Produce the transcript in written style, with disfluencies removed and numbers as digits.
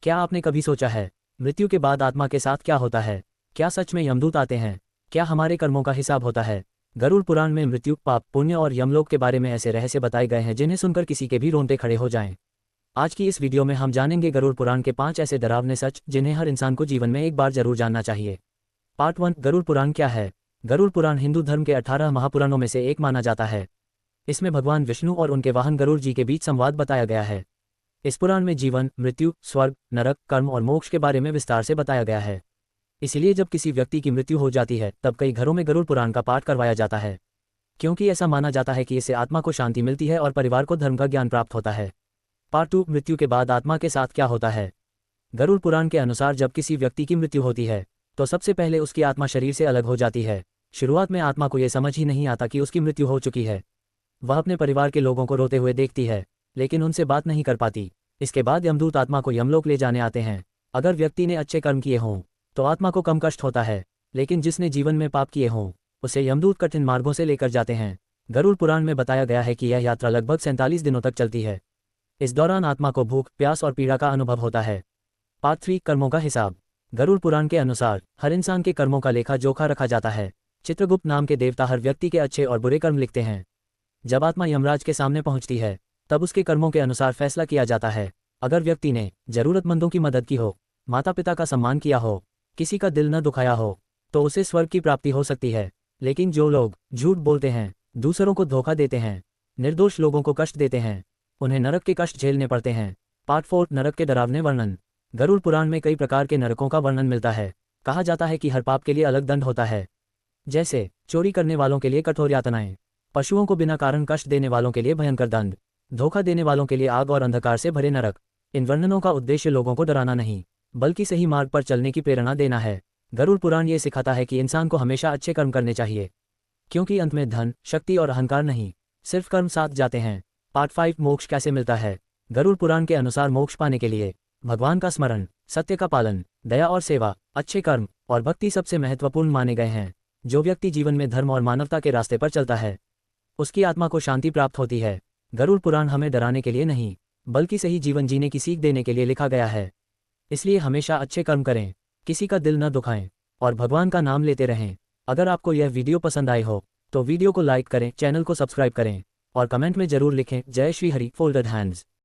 क्या आपने कभी सोचा है, मृत्यु के बाद आत्मा के साथ क्या होता है? क्या सच में यमदूत आते हैं? क्या हमारे कर्मों का हिसाब होता है? गरुड़ पुराण में मृत्यु, पाप, पुण्य और यमलोक के बारे में ऐसे रहस्य बताए गए हैं जिन्हें सुनकर किसी के भी रोंगटे खड़े हो जाएं। आज की इस वीडियो में हम जानेंगे गरुड़ पुराण के 5 ऐसे डरावने सच जिन्हें हर इंसान को जीवन में एक बार जरूर जानना चाहिए। पार्ट 1, गरुड़ पुराण क्या है? गरुड़ पुराण हिंदू धर्म के 18 महापुराणों में से एक माना जाता है। इसमें भगवान विष्णु और उनके वाहन गरुड़ जी के बीच संवाद बताया गया है। इस पुराण में जीवन, मृत्यु, स्वर्ग, नरक, कर्म और मोक्ष के बारे में विस्तार से बताया गया है। इसलिए जब किसी व्यक्ति की मृत्यु हो जाती है तब कई घरों में गरुड़ पुराण का पाठ करवाया जाता है, क्योंकि ऐसा माना जाता है कि इससे आत्मा को शांति मिलती है और परिवार को धर्म का ज्ञान प्राप्त होता है। पार्ट 2, मृत्यु के बाद आत्मा के साथ क्या होता है? गरुड़ पुराण के अनुसार जब किसी व्यक्ति की मृत्यु होती है तो सबसे पहले उसकी आत्मा शरीर से अलग हो जाती है। शुरुआत में आत्मा को यह समझ ही नहीं आता कि उसकी मृत्यु हो चुकी है। वह अपने परिवार के लोगों को रोते हुए देखती है, लेकिन उनसे बात नहीं कर पाती। इसके बाद यमदूत आत्मा को यमलोक ले जाने आते हैं। अगर व्यक्ति ने अच्छे कर्म किए हों तो आत्मा को कम कष्ट होता है, लेकिन जिसने जीवन में पाप किए हों उसे यमदूत कठिन मार्गों से लेकर जाते हैं। गरुड़ पुराण में बताया गया है कि यह यात्रा लगभग 47 दिनों तक चलती है। इस दौरान आत्मा को भूख, प्यास और पीड़ा का अनुभव होता है। पार्ट 3, कर्मों का हिसाब। गरुड़ पुराण के अनुसार हर इंसान के कर्मों का लेखा जोखा रखा जाता है। चित्रगुप्त नाम के देवता हर व्यक्ति के अच्छे और बुरे कर्म लिखते हैं। जब आत्मा यमराज के सामने पहुंचती है तब उसके कर्मों के अनुसार फैसला किया जाता है। अगर व्यक्ति ने जरूरतमंदों की मदद की हो, माता पिता का सम्मान किया हो, किसी का दिल न दुखाया हो, तो उसे स्वर्ग की प्राप्ति हो सकती है। लेकिन जो लोग झूठ बोलते हैं, दूसरों को धोखा देते हैं, निर्दोष लोगों को कष्ट देते हैं, उन्हें नरक के कष्ट झेलने पड़ते हैं। पार्ट 4, नरक के डरावने वर्णन। गरुड़ पुराण में कई प्रकार के नरकों का वर्णन मिलता है। कहा जाता है कि हर पाप के लिए अलग दंड होता है, जैसे चोरी करने वालों के लिए कठोर यातनाएं, पशुओं को बिना कारण कष्ट देने वालों के लिए भयंकर दंड, धोखा देने वालों के लिए आग और अंधकार से भरे नरक। इन वर्णनों का उद्देश्य लोगों को डराना नहीं, बल्कि सही मार्ग पर चलने की प्रेरणा देना है। गरुड़ पुराण ये सिखाता है कि इंसान को हमेशा अच्छे कर्म करने चाहिए, क्योंकि अंत में धन, शक्ति और अहंकार नहीं, सिर्फ कर्म साथ जाते हैं। पार्ट 5, मोक्ष कैसे मिलता है? गरुड़ पुराण के अनुसार मोक्ष पाने के लिए भगवान का स्मरण, सत्य का पालन, दया और सेवा, अच्छे कर्म और भक्ति सबसे महत्वपूर्ण माने गए हैं। जो व्यक्ति जीवन में धर्म और मानवता के रास्ते पर चलता है उसकी आत्मा को शांति प्राप्त होती है। गरुड़ पुराण हमें डराने के लिए नहीं, बल्कि सही जीवन जीने की सीख देने के लिए लिखा गया है। इसलिए हमेशा अच्छे कर्म करें, किसी का दिल न दुखाएं और भगवान का नाम लेते रहें। अगर आपको यह वीडियो पसंद आई हो तो वीडियो को लाइक करें, चैनल को सब्सक्राइब करें और कमेंट में जरूर लिखें, जय श्री हरि, फोल्डेड हैंड्स।